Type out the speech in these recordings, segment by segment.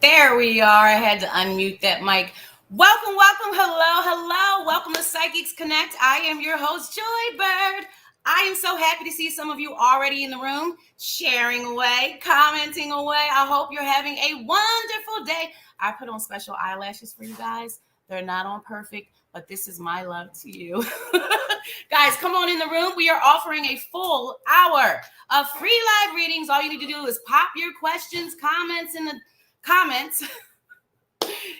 There we are. I had to unmute that mic. Welcome, welcome, hello, hello. Welcome to Psychics Connect. I am your host, Joy Bird. I am so happy to see some of you already in the room, sharing away, commenting away. I hope you're having a wonderful day. I put on special eyelashes for you guys. They're not on perfect, but this is my love to you. Guys, come on in the room. We are offering a full hour of free live readings. All you need to do is pop your questions, comments in the comments.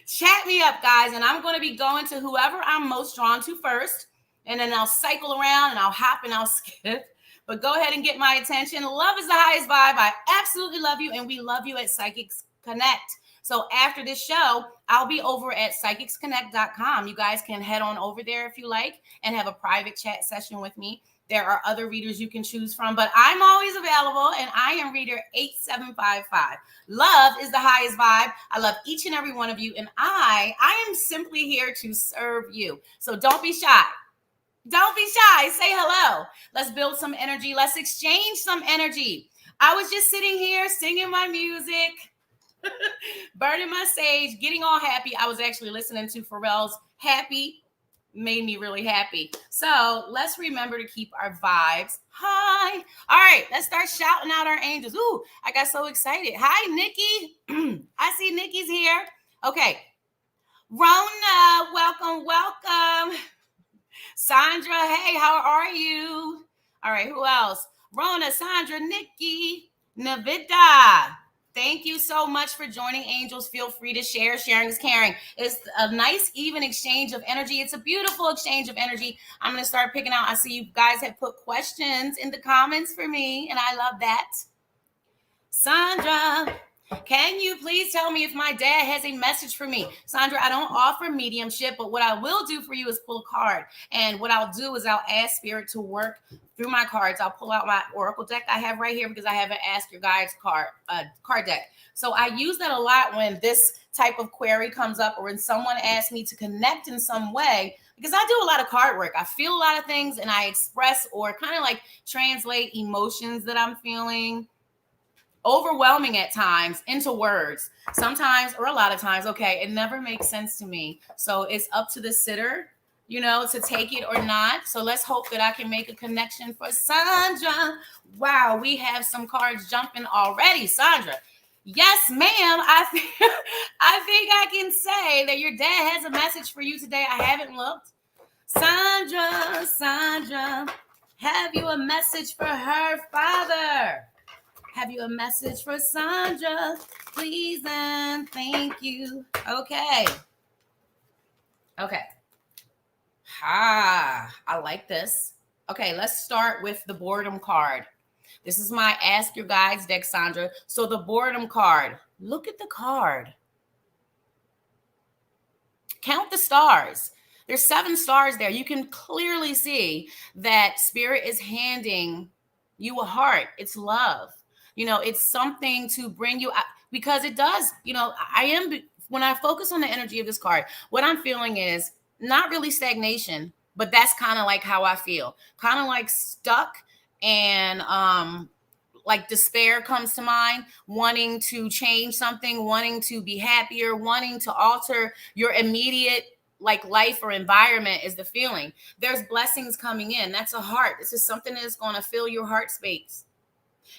Chat me up, guys, and I'm going to be going to whoever I'm most drawn to first, and then I'll cycle around and I'll hop and I'll skip. But go ahead and get my attention. Love is the highest vibe. I absolutely love you, and we love you at Psychics Connect. So after this show, I'll be over at psychicsconnect.com. You guys can head on over there if you like and have a private chat session with me. There are other readers you can choose from, but I'm always available, and I am reader 8755. Love is the highest vibe. I love each and every one of you, and I am simply here to serve you. So don't be shy. Don't be shy. Say hello. Let's build some energy. Let's exchange some energy. I was just sitting here singing my music, burning my sage, getting all happy. I was actually listening to Pharrell's Happy. Made me really happy. So let's remember to keep our vibes high. All right, let's start shouting out our angels. Ooh, I got so excited. Hi, Nikki. I see Nikki's here. Okay. Rona, welcome, welcome. Sandra, hey, how are you? All right, who else? Rona, Sandra, Nikki, Navida. Thank you so much for joining, angels. Feel free to share. Sharing is caring. It's a nice, even exchange of energy. It's a beautiful exchange of energy. I'm going to start picking out. I see you guys have put questions in the comments for me, and I love that. Sandra, can you please tell me if my dad has a message for me? Sandra, I don't offer mediumship, but what I will do for you is pull a card. And what I'll do is I'll ask Spirit to work through my cards. I'll pull out my oracle deck I have right here because I have an Ask Your Guides card deck. So I use that a lot when this type of query comes up or when someone asks me to connect in some way, because I do a lot of card work. I feel a lot of things and I express or kind of like translate emotions that I'm feeling, overwhelming at times, into words. Sometimes, or a lot of times, okay, it never makes sense to me. So it's up to the sitter, to take it or not. So let's hope that I can make a connection for Sandra. Wow, we have some cards jumping already. Sandra, yes, ma'am. I think I can say that your dad has a message for you today. I haven't looked. Sandra, have you a message for her father? Have you a message for Sandra? Please and thank you. Okay. I like this. Okay, let's start with the boredom card. This is my Ask Your Guides deck, Sandra. So the boredom card. Look at the card. Count the stars. There's 7 stars there. You can clearly see that Spirit is handing you a heart. It's love. It's something to bring you out, because it does, when I focus on the energy of this card, what I'm feeling is not really stagnation, but that's kind of like how I feel, kind of like stuck, and like despair comes to mind, wanting to change something, wanting to be happier, wanting to alter your immediate like life or environment is the feeling. There's blessings coming in. That's a heart. This is something that's going to fill your heart space,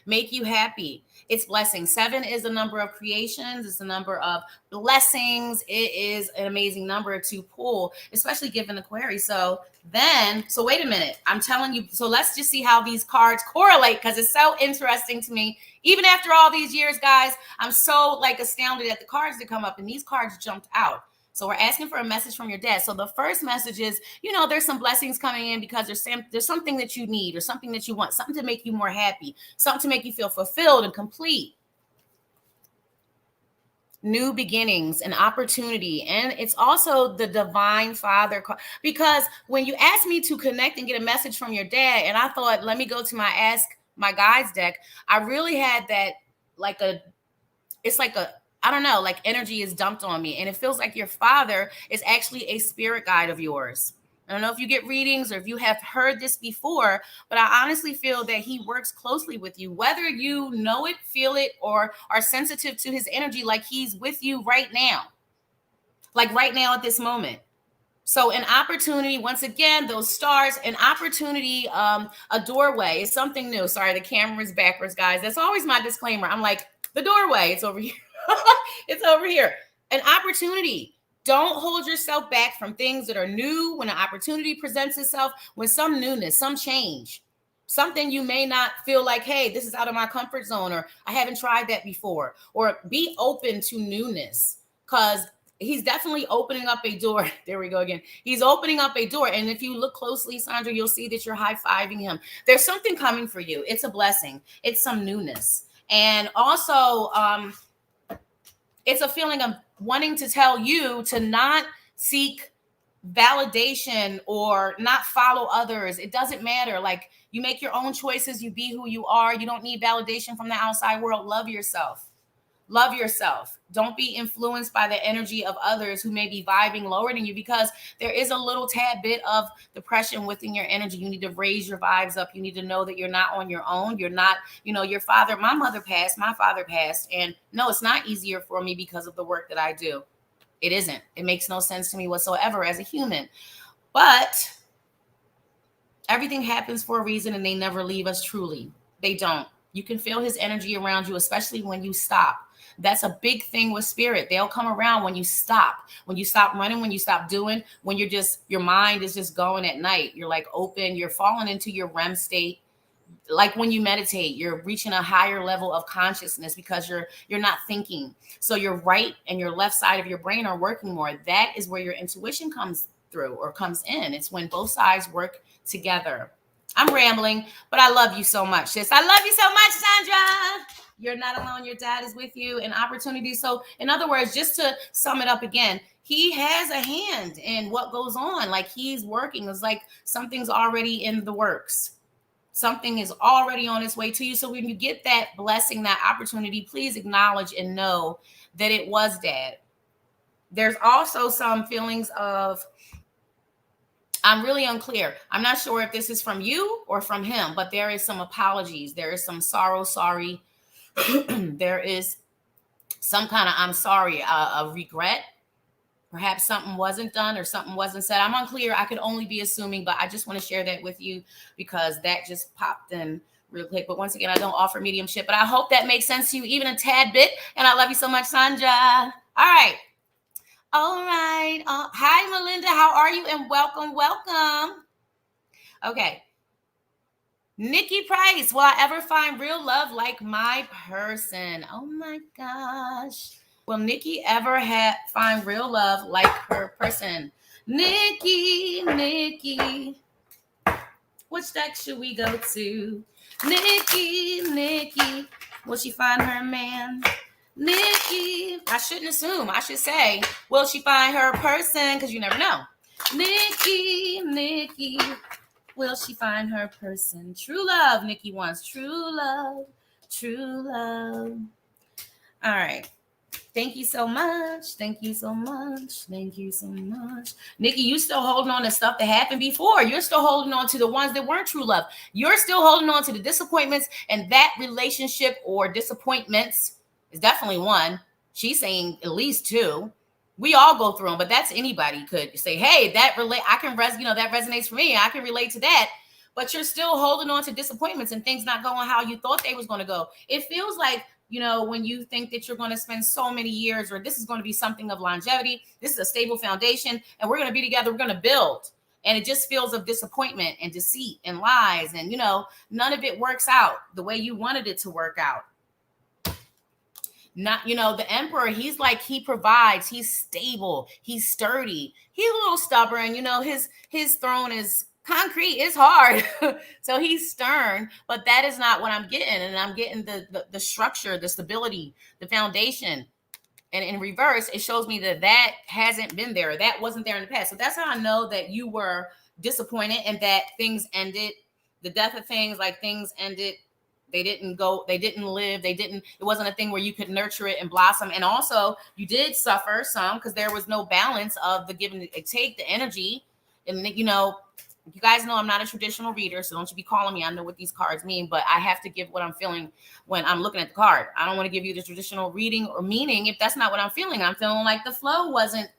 make you happy. It's blessings. 7 is the number of creations. It's the number of blessings. It is an amazing number to pull, especially given the query. So wait a minute. I'm telling you. So let's just see how these cards correlate, because it's so interesting to me. Even after all these years, guys, I'm so like astounded at the cards that come up, and these cards jumped out. So we're asking for a message from your dad. So the first message is, there's some blessings coming in because there's something that you need or something that you want, something to make you more happy, something to make you feel fulfilled and complete. New beginnings and opportunity. And it's also the Divine Father card, because when you asked me to connect and get a message from your dad, and I thought, let me go to my Ask My Guides deck, I really had that I don't know, like energy is dumped on me. And it feels like your father is actually a spirit guide of yours. I don't know if you get readings or if you have heard this before, but I honestly feel that he works closely with you, whether you know it, feel it, or are sensitive to his energy, like he's with you right now, like right now at this moment. So an opportunity, once again, those stars, an opportunity, a doorway is something new. Sorry, the camera is backwards, guys. That's always my disclaimer. I'm like, the doorway, it's over here. It's over here. An opportunity. Don't hold yourself back from things that are new. When an opportunity presents itself, when some newness, some change, something you may not feel like, hey, this is out of my comfort zone, or I haven't tried that before, or be open to newness, because he's definitely opening up a door. There we go again. He's opening up a door. And if you look closely, Sandra, you'll see that you're high-fiving him. There's something coming for you. It's a blessing. It's some newness. And also, it's a feeling of wanting to tell you to not seek validation or not follow others. It doesn't matter. Like, you make your own choices. You be who you are. You don't need validation from the outside world. Love yourself. Love yourself. Don't be influenced by the energy of others who may be vibing lower than you, because there is a little tad bit of depression within your energy. You need to raise your vibes up. You need to know that you're not on your own. You're not, your father, my mother passed, my father passed. And no, it's not easier for me because of the work that I do. It isn't. It makes no sense to me whatsoever as a human. But everything happens for a reason, and they never leave us truly. They don't. You can feel his energy around you, especially when you stop. That's a big thing with spirit. They'll come around when you stop running, when you stop doing, when your mind is just going at night. You're like open, you're falling into your REM state. Like when you meditate, you're reaching a higher level of consciousness because you're not thinking. So your right and your left side of your brain are working more. That is where your intuition comes through or comes in. It's when both sides work together. I'm rambling, but I love you so much, sis. I love you so much, Sandra. You're not alone. Your dad is with you, and opportunities. So in other words, just to sum it up again, he has a hand in what goes on. Like, he's working. It's like something's already in the works. Something is already on its way to you. So when you get that blessing, that opportunity, please acknowledge and know that it was dad. There's also some feelings of, I'm really unclear. I'm not sure if this is from you or from him, but there is some apologies. There is some sorry. There is some kind of I'm sorry, a regret. Perhaps something wasn't done or something wasn't said. I'm unclear. I could only be assuming, but I just want to share that with you because that just popped in real quick. But once again, I don't offer mediumship, but I hope that makes sense to you even a tad bit. And I love you so much, Sandra. All right. Hi, Melinda. How are you? And welcome. Okay. Nikki Price, will I ever find real love like my person? Oh my gosh. Will Nikki ever find real love like her person? Nikki. Which deck should we go to? Nikki. Will she find her man? Nikki. I shouldn't assume. I should say, will she find her person? Because you never know. Nikki. Will she find her person? True love. Nikki wants true love. All right. Thank you so much. Nikki, you still holding on to stuff that happened before. You're still holding on to the ones that weren't true love. You're still holding on to the disappointments, and that relationship or disappointments is definitely one. She's saying at least two. We all go through them, but that's anybody could say, hey, that resonates for me. I can relate to that. But you're still holding on to disappointments and things not going how you thought they was going to go. It feels like, when you think that you're going to spend so many years, or this is going to be something of longevity, this is a stable foundation, and we're going to be together, we're going to build. And it just feels of disappointment and deceit and lies. And, none of it works out the way you wanted it to work out. Not, the emperor, he's like, he provides, he's stable, he's sturdy, he's a little stubborn, his throne is concrete, it's hard. So he's stern, but that is not what I'm getting. And I'm getting the structure, the stability, the foundation. And in reverse, it shows me that hasn't been there. That wasn't there in the past. So that's how I know that you were disappointed and that things ended. The death of things, like things ended. They didn't live. It wasn't a thing where you could nurture it and blossom. And also you did suffer some because there was no balance of the give and take, the energy. And, you guys know I'm not a traditional reader, so don't you be calling me. I know what these cards mean, but I have to give what I'm feeling when I'm looking at the card. I don't want to give you the traditional reading or meaning if that's not what I'm feeling. I'm feeling like the flow wasn't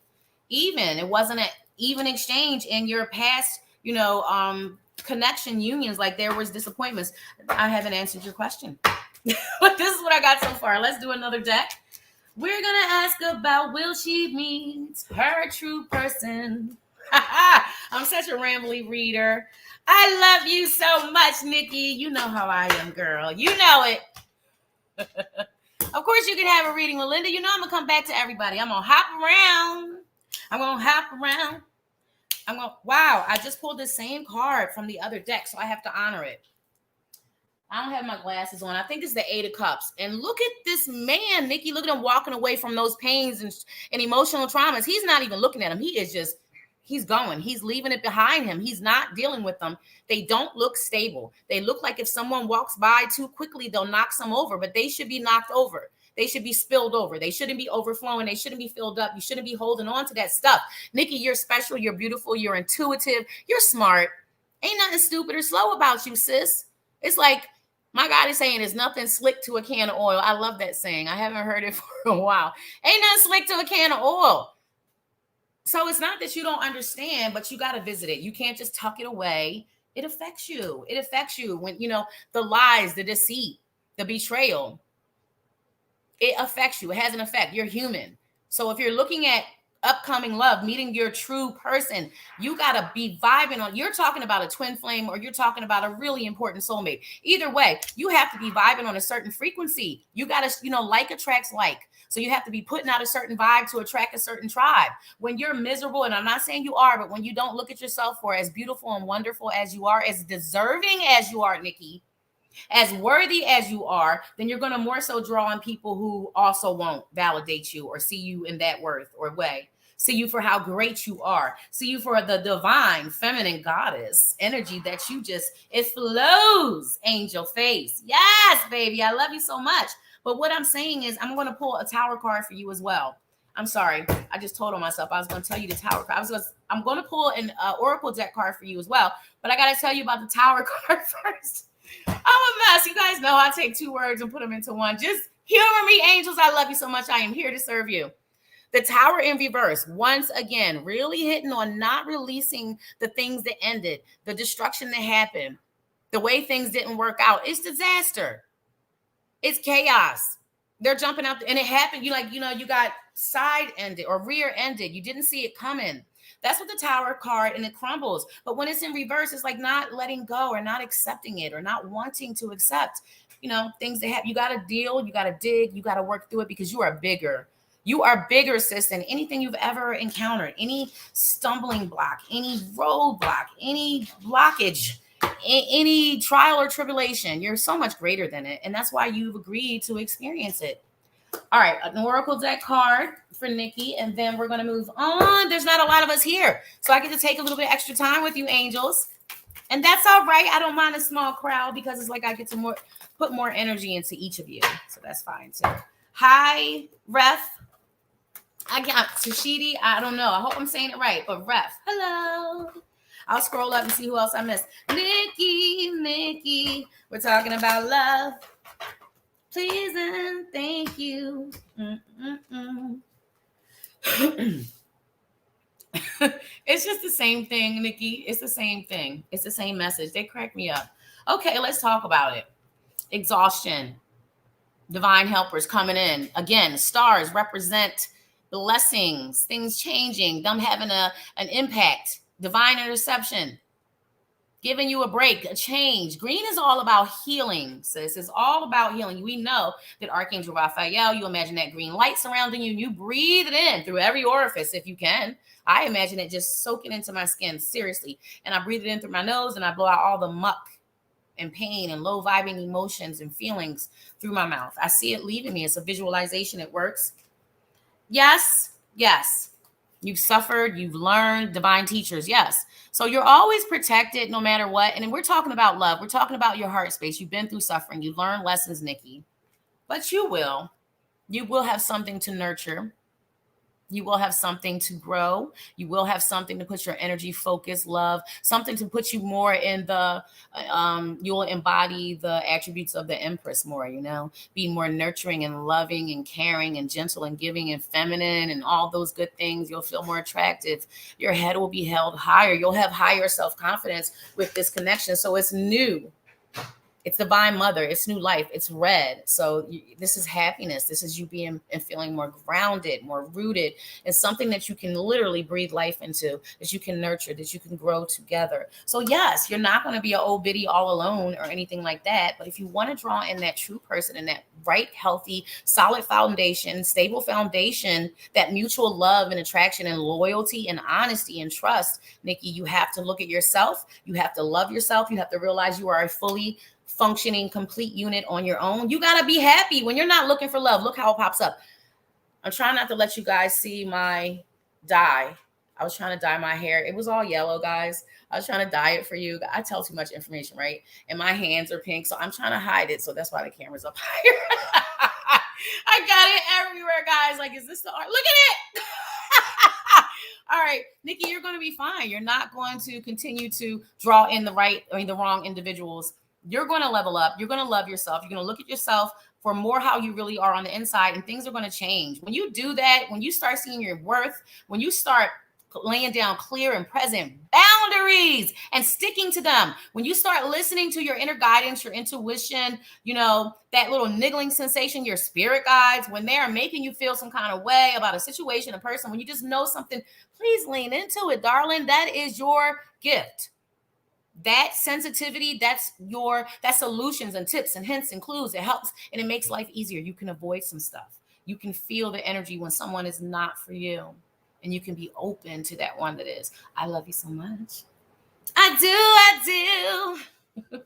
even. It wasn't an even exchange in your past, connection unions. Like there was disappointments. I haven't answered your question. But this is what I got so far. Let's do another deck. We're going to ask about will she meet her true person? I'm such a rambly reader. I love you so much, Nikki. You know how I am, girl. You know it. Of course, you can have a reading with Linda. You know I'm going to come back to everybody. I'm going to hop around. Wow, I just pulled the same card from the other deck, so I have to honor it. I don't have my glasses on. I think it's the Eight of Cups. And look at this man, Nikki. Look at him walking away from those pains and emotional traumas. He's not even looking at him. He's going. He's leaving it behind him. He's not dealing with them. They don't look stable. They look like if someone walks by too quickly, they'll knock some over, but they should be knocked over. They should be spilled over. They shouldn't be overflowing. They shouldn't be filled up. You shouldn't be holding on to that stuff. Nikki, you're special. You're beautiful. You're intuitive. You're smart. Ain't nothing stupid or slow about you, sis. It's like, my God is saying there's nothing slick to a can of oil. I love that saying. I haven't heard it for a while. Ain't nothing slick to a can of oil. So it's not that you don't understand, but you got to visit it. You can't just tuck it away. It affects you. It affects you when, the lies, the deceit, the betrayal. It affects you. It has an effect. You're human. So if you're looking at upcoming love, meeting your true person, you got to be vibing on. You're talking about a twin flame or you're talking about a really important soulmate. Either way, you have to be vibing on a certain frequency. You got to, like attracts like. So you have to be putting out a certain vibe to attract a certain tribe. When you're miserable, and I'm not saying you are, but when you don't look at yourself for as beautiful and wonderful as you are, as deserving as you are, Nikki, as worthy as you are, then you're going to more so draw on people who also won't validate you or see you in that worth or way. See you for how great you are. See you for the divine feminine goddess energy that it flows, angel face. Yes, baby. I love you so much. But what I'm saying is I'm going to pull a tower card for you as well. I'm sorry. I just told on myself. I was going to tell you the tower card. I'm going to pull an oracle deck card for you as well. But I got to tell you about the tower card first. I'm a mess. You guys know I take two words and put them into one. Just humor me, angels. I love you so much. I am here to serve you. The tower in reverse, once again, really hitting on not releasing the things that ended, the destruction that happened, the way things didn't work out. It's disaster. It's chaos. They're jumping out and it happened. You got side ended or rear ended. You didn't see it coming. That's what the tower card, and it crumbles. But when it's in reverse, it's like not letting go or not accepting it or not wanting to accept, things that happen. You got to deal, you got to dig, you got to work through it because you are bigger. You are bigger, sis, than anything you've ever encountered. Any stumbling block, any roadblock, any blockage, any trial or tribulation. You're so much greater than it. And that's why you've agreed to experience it. All right, an oracle deck card for Nikki, and then we're going to move on. There's not a lot of us here, so I get to take a little bit extra time with you, angels. And that's all right. I don't mind a small crowd because it's like I get to put more energy into each of you. So that's fine, too. Hi, Ref. I got Tashidi. I don't know. I hope I'm saying it right, but Ref. Hello. I'll scroll up and see who else I missed. Nikki. We're talking about love. Please and thank you. It's just the same thing, Nikki. It's the same thing. It's the same message. They crack me up. Okay, let's talk about it. Exhaustion. Divine helpers coming in. Again, stars represent blessings, things changing, them having an impact. Divine interception. Giving you a break, a change. Green is all about healing, sis. It's all about healing. We know that Archangel Raphael, you imagine that green light surrounding you, and you breathe it in through every orifice if you can. I imagine it just soaking into my skin, seriously. And I breathe it in through my nose, and I blow out all the muck and pain and low vibing emotions and feelings through my mouth. I see it leaving me. It's a visualization. It works. Yes. You've suffered, you've learned, divine teachers, yes. So you're always protected no matter what. And then we're talking about love. We're talking about your heart space. You've been through suffering. You've learned lessons, Nikki. But you will have something to nurture. You will have something to grow. You will have something to put your energy, focus, love, something to put you more in the, you'll embody the attributes of the Empress more, be more nurturing and loving and caring and gentle and giving and feminine and all those good things. You'll feel more attractive. Your head will be held higher. You'll have higher self-confidence with this connection. So it's new. It's divine mother. It's new life. It's red. So this is happiness. This is you being and feeling more grounded, more rooted. It's something that you can literally breathe life into, that you can nurture, that you can grow together. So yes, you're not going to be an old biddy all alone or anything like that. But if you want to draw in that true person and that right, healthy, solid foundation, stable foundation, that mutual love and attraction and loyalty and honesty and trust, Nikki, you have to look at yourself. You have to love yourself. You have to realize you are a fully functioning, complete unit on your own. You got to be happy when you're not looking for love. Look how it pops up. I'm trying not to let you guys see my dye. I was trying to dye my hair. It was all yellow, guys. I was trying to dye it for you. I tell too much information, right? And my hands are pink, so I'm trying to hide it. So that's why the camera's up higher. I got it everywhere, guys. Like, is this the art? Look at it. All right, Nikki, you're going to be fine. You're not going to continue to draw in the wrong individuals. You're going to level up. You're going to love yourself. You're going to look at yourself for more how you really are on the inside, and things are going to change. When you do that, when you start seeing your worth, when you start laying down clear and present boundaries and sticking to them, when you start listening to your inner guidance, your intuition, that little niggling sensation, your spirit guides, when they are making you feel some kind of way about a situation, a person, when you just know something, please lean into it, darling. That is your gift. That sensitivity, that's solutions and tips and hints and clues. It helps and it makes life easier. You can avoid some stuff. You can feel the energy when someone is not for you, and you can be open to that one that is. I love you so much. I do.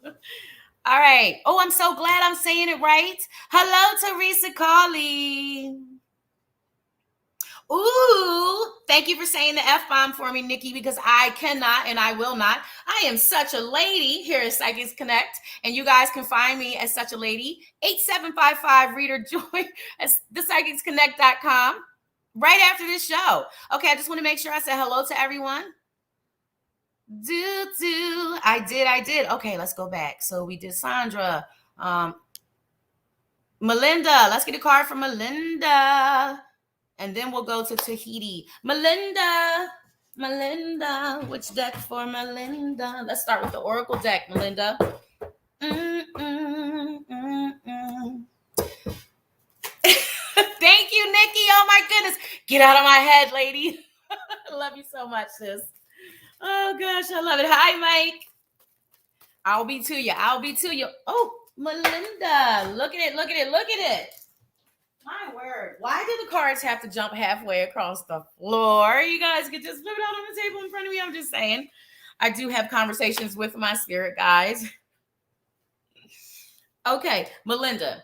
All right. Oh, I'm so glad I'm saying it right. Hello, Teresa Carly. Ooh, thank you for saying the F-bomb for me, Nikki, because I cannot and I will not. I am such a lady here at Psychics Connect, and you guys can find me as such a lady, 8755 Reader Joy at thepsychicsconnect.com right after this show. Okay, I just want to make sure I said hello to everyone. I did. Okay, let's go back. So we did Sandra. Melinda, let's get a card from Melinda. And then we'll go to Tahiti. Melinda, which deck for Melinda? Let's start with the Oracle deck, Melinda. Thank you, Nikki. Oh my goodness. Get out of my head, lady. I love you so much, sis. Oh gosh, I love it. Hi, Mike. I'll be to you. Oh, Melinda. Look at it. My word. Why do the cards have to jump halfway across the floor? You guys could just flip it out on the table in front of me. I'm just saying. I do have conversations with my spirit guides. Okay, Melinda.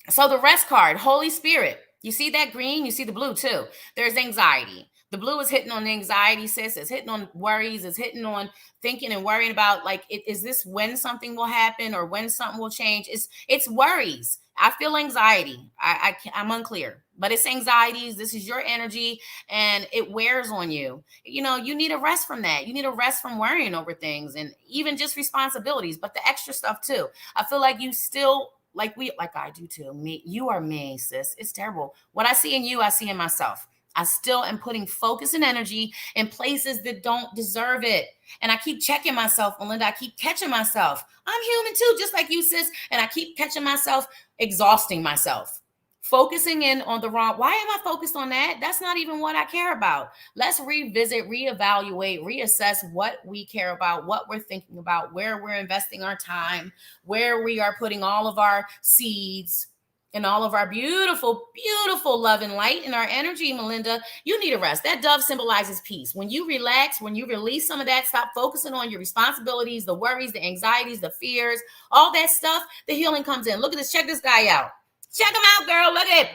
So the rest card, Holy Spirit. You see that green? You see the blue too. There's anxiety. The blue is hitting on the anxiety, sis. It's hitting on worries. It's hitting on thinking and worrying about, like, is this when something will happen or when something will change? It's worries. I feel anxiety. I'm unclear, but it's anxieties. This is your energy, and it wears on you. You need a rest from that. You need a rest from worrying over things and even just responsibilities, but the extra stuff too. I feel like you still, like I do too. You are me, sis. It's terrible. What I see in you, I see in myself. I still am putting focus and energy in places that don't deserve it. And I keep checking myself, Melinda. I keep catching myself. I'm human too, just like you, sis. And I keep catching myself, exhausting myself, focusing in on the wrong. Why am I focused on that? That's not even what I care about. Let's revisit, reevaluate, reassess what we care about, what we're thinking about, where we're investing our time, where we are putting all of our seeds and all of our beautiful, beautiful love and light and our energy, Melinda. You need a rest. That dove symbolizes peace. When you relax, when you release some of that, stop focusing on your responsibilities, the worries, the anxieties, the fears, all that stuff, the healing comes in. Look at this. Check this guy out. Check him out, girl. Look at it.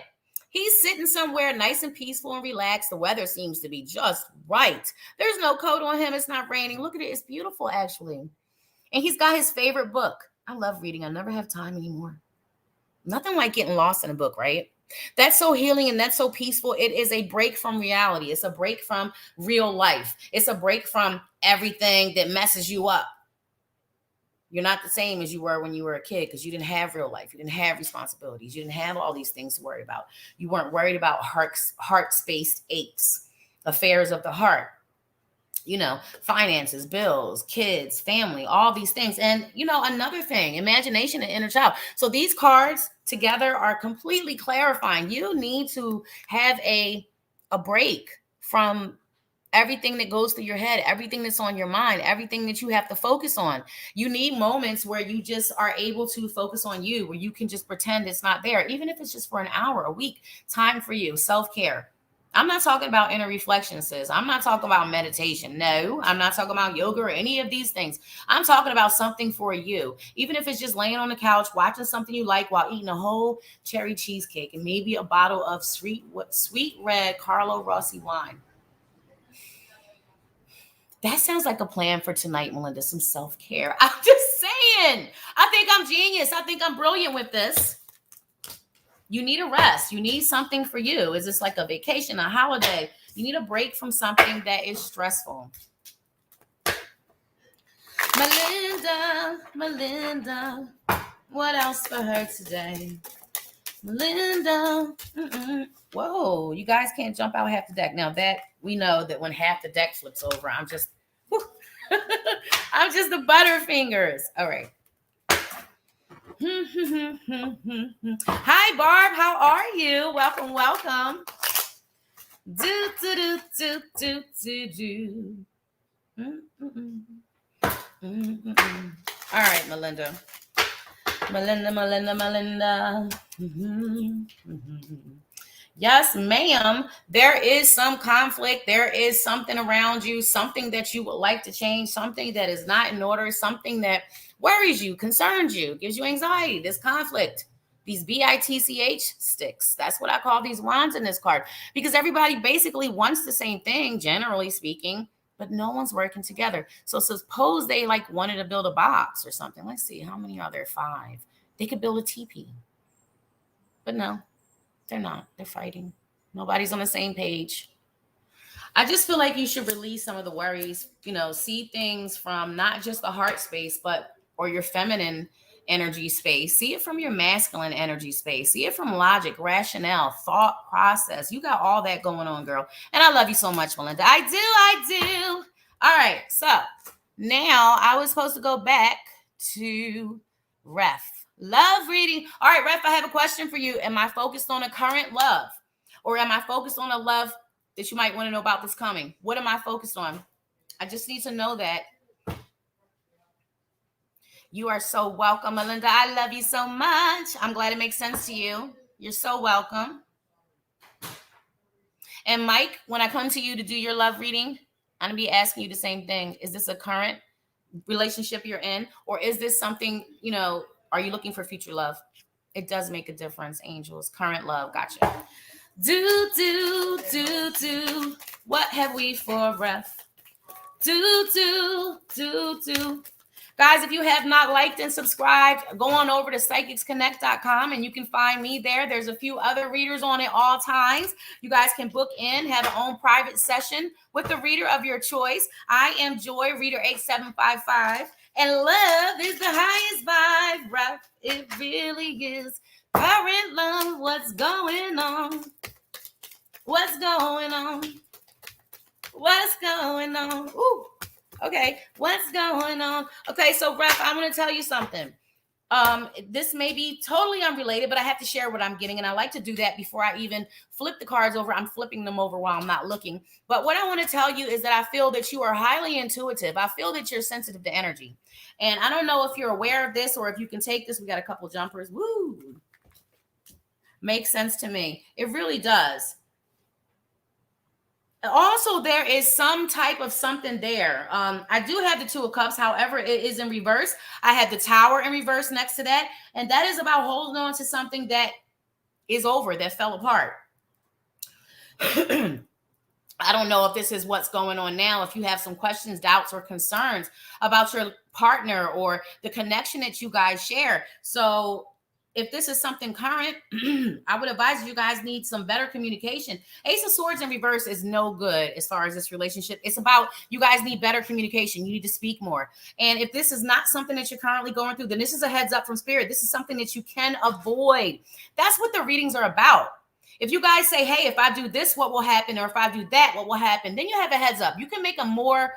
He's sitting somewhere nice and peaceful and relaxed. The weather seems to be just right. There's no coat on him. It's not raining. Look at it. It's beautiful, actually. And he's got his favorite book. I love reading. I never have time anymore. Nothing like getting lost in a book, right? That's so healing and that's so peaceful. It is a break from reality. It's a break from real life. It's a break from everything that messes you up. You're not the same as you were when you were a kid because you didn't have real life. You didn't have responsibilities. You didn't have all these things to worry about. You weren't worried about heart-spaced aches, affairs of the heart, finances, bills, kids, family, all these things. And, another thing, imagination and inner child. So these cards together are completely clarifying. You need to have a break from everything that goes through your head, everything that's on your mind, everything that you have to focus on. You need moments where you just are able to focus on you, where you can just pretend it's not there, even if it's just for an hour, a week, time for you, self-care. I'm not talking about inner reflection, sis. I'm not talking about meditation. No, I'm not talking about yoga or any of these things. I'm talking about something for you. Even if it's just laying on the couch, watching something you like while eating a whole cherry cheesecake and maybe a bottle of sweet red Carlo Rossi wine. That sounds like a plan for tonight, Melinda, some self-care. I'm just saying. I think I'm genius. I think I'm brilliant with this. You need a rest. You need something for you. Is this like a vacation, a holiday? You need a break from something that is stressful. Melinda, what else for her today? Melinda. Whoa, you guys can't jump out half the deck. Now that we know that when half the deck flips over, I'm just the butterfingers. All right. Hi, Barb. How are you? Welcome. All right, Melinda. Yes, ma'am. There is some conflict. There is something around you, something that you would like to change, something that is not in order, something that worries you, concerns you, gives you anxiety, this conflict, these BITCH sticks. That's what I call these wands in this card, because everybody basically wants the same thing, generally speaking, but no one's working together. So suppose they wanted to build a box or something. Let's see, how many are there? 5. They could build a teepee, but no, they're not. They're fighting. Nobody's on the same page. I just feel like you should release some of the worries, see things from not just the heart space, or your feminine energy space. See it from your masculine energy space. See it from logic, rationale, thought process. You got all that going on, girl. And I love you so much, Melinda. I do. All right. So now I was supposed to go back to Ref. Love reading. All right, Ref, I have a question for you. Am I focused on a current love? Or am I focused on a love that you might want to know about that's coming? What am I focused on? I just need to know that. You are so welcome, Melinda. I love you so much. I'm glad it makes sense to you. You're so welcome. And Mike, when I come to you to do your love reading, I'm going to be asking you the same thing. Is this a current relationship you're in? Or is this something, are you looking for future love? It does make a difference, angels. Current love. Gotcha. Do. What have we for Ref? Do. Guys, if you have not liked and subscribed, go on over to psychicsconnect.com and you can find me there. There's a few other readers on at all times. You guys can book in, have your own private session with the reader of your choice. I am Joy, reader 8755. And love is the highest vibe, right? It really is. Current love, what's going on? What's going on? Ooh. Okay, what's going on? Okay, so Ref, I want to tell you something. This may be totally unrelated, but I have to share what I'm getting, and I like to do that before I even flip the cards over. I'm flipping them over while I'm not looking. But what I want to tell you is that I feel that you are highly intuitive. I feel that you're sensitive to energy. And I don't know if you're aware of this or if you can take this. We got a couple jumpers. Woo! Makes sense to me. It really does. Also, there is some type of something there. I do have the 2 of Cups. However, it is in reverse. I have the Tower in reverse next to that. And that is about holding on to something that is over, that fell apart. I don't know if this is what's going on now. If you have some questions, doubts, or concerns about your partner or the connection that you guys share. So if this is something current, I would advise you guys need some better communication. Ace of Swords in reverse is no good as far as this relationship. It's about you guys need better communication. You need to speak more. And if this is not something that you're currently going through, then this is a heads up from spirit. This is something that you can avoid. That's what the readings are about. If you guys say, hey, if I do this, what will happen? Or if I do that, what will happen? Then you have a heads up. You can make a more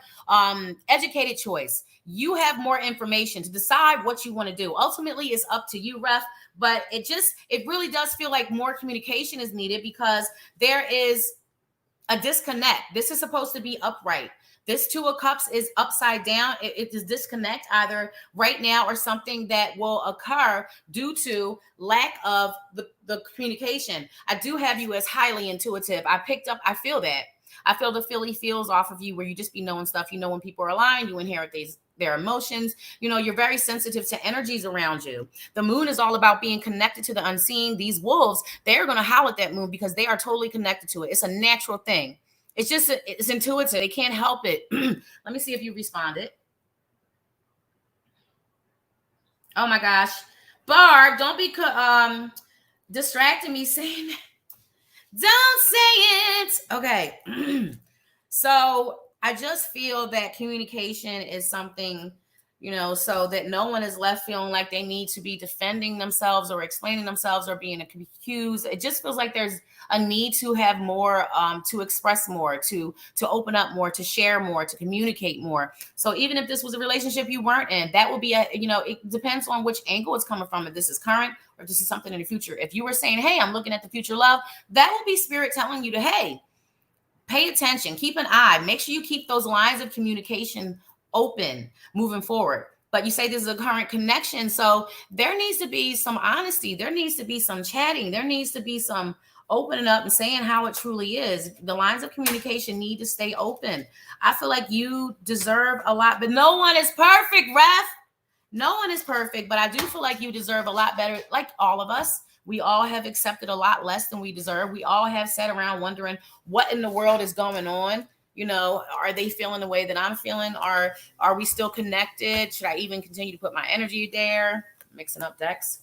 educated choice. You have more information to decide what you want to do. Ultimately, it's up to you, Ref. But it really does feel like more communication is needed because there is a disconnect. This is supposed to be upright. This Two of Cups is upside down. It is disconnect either right now or something that will occur due to lack of the communication. I do have you as highly intuitive. I feel that. I feel the Philly feels off of you where you just be knowing stuff. You know when people are aligned, you inherit their emotions. You know, you're very sensitive to energies around you. The moon is all about being connected to the unseen. These wolves, they're going to howl at that moon because they are totally connected to it. It's a natural thing. It's intuitive. They can't help it. Let me see if you responded. Oh my gosh. Barb, don't be distracting me saying that. Don't say it. Okay. So I just feel that communication is something, so that no one is left feeling like they need to be defending themselves or explaining themselves or being accused. It just feels like there's a need to have more, to express more, to open up more, to share more, to communicate more. So even if this was a relationship you weren't in, that would be it depends on which angle it's coming from. If this is current or if this is something in the future. If you were saying, hey, I'm looking at the future love, that would be spirit telling you to, hey, pay attention, keep an eye, make sure you keep those lines of communication open moving forward. But you say this is a current connection. So there needs to be some honesty. There needs to be some chatting. There needs to be some opening up and saying how it truly is. The lines of communication need to stay open. I feel like you deserve a lot, but no one is perfect, Ref. No one is perfect, but I do feel like you deserve a lot better, like all of us. We all have accepted a lot less than we deserve. We all have sat around wondering what in the world is going on. Are they feeling the way that I'm feeling? Are we still connected? Should I even continue to put my energy there? Mixing up decks.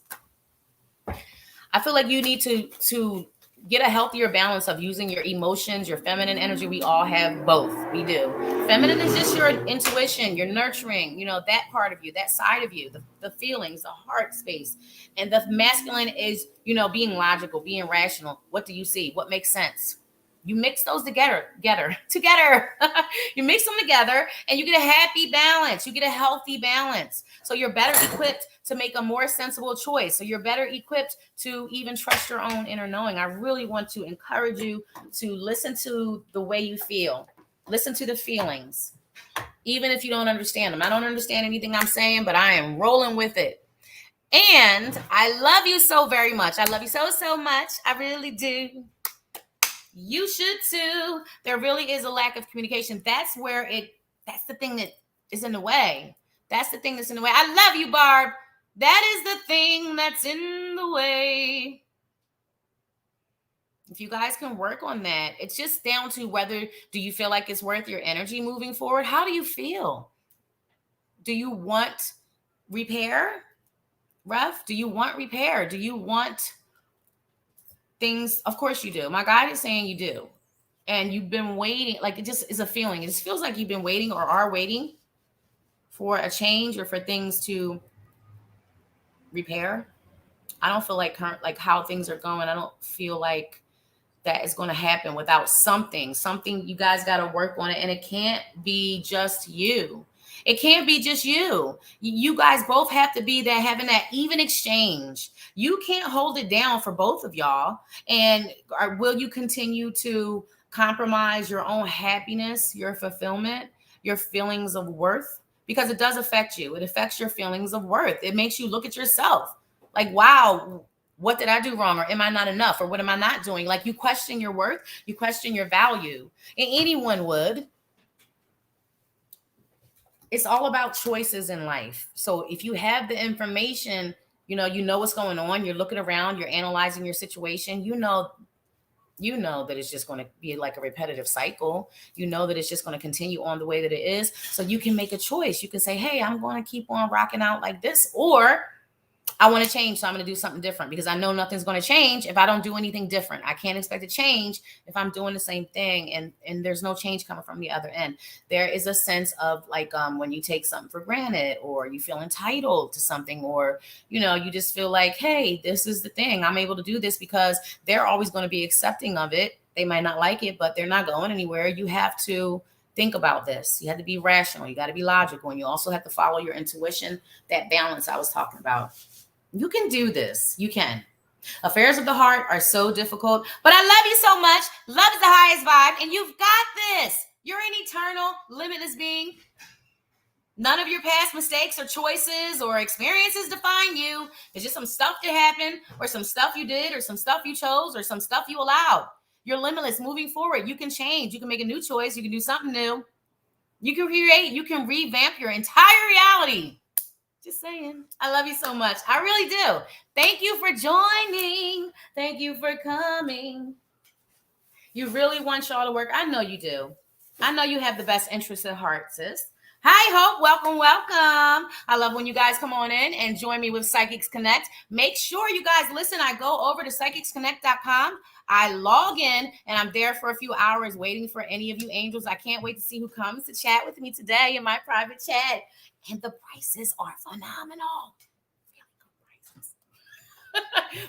I feel like you need to get a healthier balance of using your emotions, your feminine energy. We all have both. We do. Feminine is just your intuition, your nurturing, that part of you, that side of you, the feelings, the heart space. And the masculine is, being logical, being rational. What do you see? What makes sense? You mix those together. You mix them together and you get a happy balance. You get a healthy balance. So you're better equipped to make a more sensible choice. So you're better equipped to even trust your own inner knowing. I really want to encourage you to listen to the way you feel. Listen to the feelings, even if you don't understand them. I don't understand anything I'm saying, but I am rolling with it. And I love you so very much. I love you so, so much. I really do. You should too. There really is a lack of communication. That's the thing that is in the way. That's the thing that's in the way. I love you, Barb. That is the thing that's in the way. If you guys can work on that, it's just down to do you feel like it's worth your energy moving forward? How do you feel? Do you want repair, Ref? Do you want repair? Do you want things? Of course you do. My guide is saying you do. And you've been waiting. Like, it just is a feeling. It just feels like you've been waiting or are waiting for a change or for things to repair. I don't feel like how things are going. I don't feel like that is going to happen without something you guys got to work on it. And it can't be just you. It can't be just you. You guys both have to be there having that even exchange. You can't hold it down for both of y'all. And will you continue to compromise your own happiness, your fulfillment, your feelings of worth? Because it does affect you. It affects your feelings of worth. It makes you look at yourself like, wow, what did I do wrong? Or am I not enough? Or what am I not doing? Like, you question your worth, you question your value. And anyone would. It's all about choices in life. So if you have the information, you know what's going on, you're looking around, you're analyzing your situation, you know that it's just going to be like a repetitive cycle. You know that it's just going to continue on the way that it is. So you can make a choice. You can say, hey, I'm going to keep on rocking out like this, or I want to change, so I'm going to do something different because I know nothing's going to change if I don't do anything different. I can't expect to change if I'm doing the same thing and there's no change coming from the other end. There is a sense of like when you take something for granted or you feel entitled to something, or you just feel like, hey, this is the thing. I'm able to do this because they're always going to be accepting of it. They might not like it, but they're not going anywhere. You have to think about this. You have to be rational. You got to be logical. And you also have to follow your intuition, that balance I was talking about. You can do this. You can. Affairs of the heart are so difficult, but I love you so much. Love is the highest vibe, and you've got this. You're an eternal, limitless being. None of your past mistakes or choices or experiences define you. It's just some stuff that happened, or some stuff you did, or some stuff you chose, or some stuff you allowed. You're limitless. Moving forward, you can change. You can make a new choice. You can do something new. You can create. You can revamp your entire reality. Just saying. I love you so much. I really do. Thank you for joining. Thank you for coming. You really want y'all to work. I know you do. I know you have the best interests at heart, sis. Hi, Hope. Welcome, welcome. I love when you guys come on in and join me with Psychics Connect. Make sure you guys listen. I go over to psychicsconnect.com. I log in and I'm there for a few hours waiting for any of you angels. I can't wait to see who comes to chat with me today in my private chat. And the prices are phenomenal.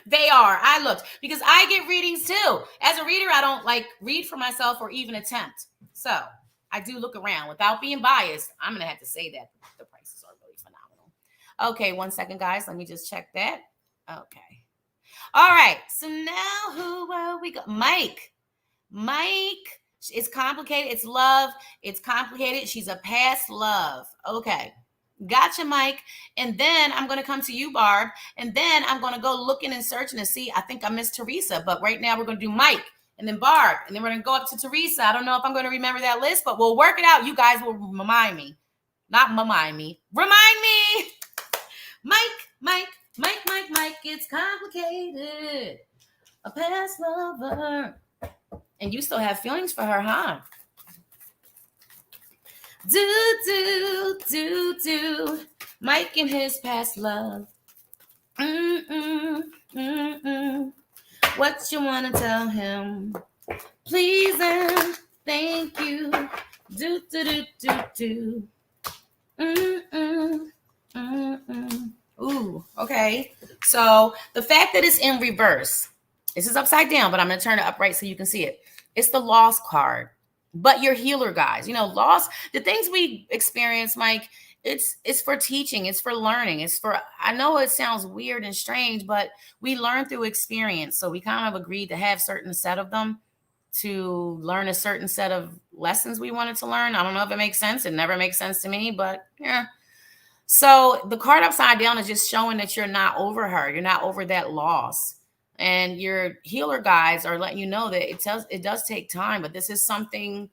They are. I looked because I get readings too. As a reader, I don't like read for myself or even attempt. So I do look around without being biased. I'm going to have to say that the prices are really phenomenal. Okay, 1 second, guys. Let me just check that. Okay. All right. So now who we got? Mike. It's complicated. It's love. It's complicated. She's a past love. Okay. Gotcha, Mike. And then I'm going to come to you, Barb. And then I'm going to go looking and searching to see. I think I missed Teresa, but right now we're going to do Mike and then Barb. And then we're going to go up to Teresa. I don't know if I'm going to remember that list, but we'll work it out. You guys will remind me. Not remind me. Remind me. Mike. It's complicated. A past lover. And you still have feelings for her, huh? Do. Mike and his past love. What you want to tell him? Please and thank you. Do. Ooh, okay. So the fact that it's in reverse, this is upside down, but I'm going to turn it upright so you can see it. It's the lost card. But you're healer, guys. Loss, the things we experience, Mike, it's for teaching. It's for learning. I know it sounds weird and strange, but we learn through experience. So we kind of agreed to have certain set of them to learn a certain set of lessons we wanted to learn. I don't know if it makes sense. It never makes sense to me, but yeah. So the card upside down is just showing that you're not over her. You're not over that loss. And your healer guides are letting you know that it does take time, but this is something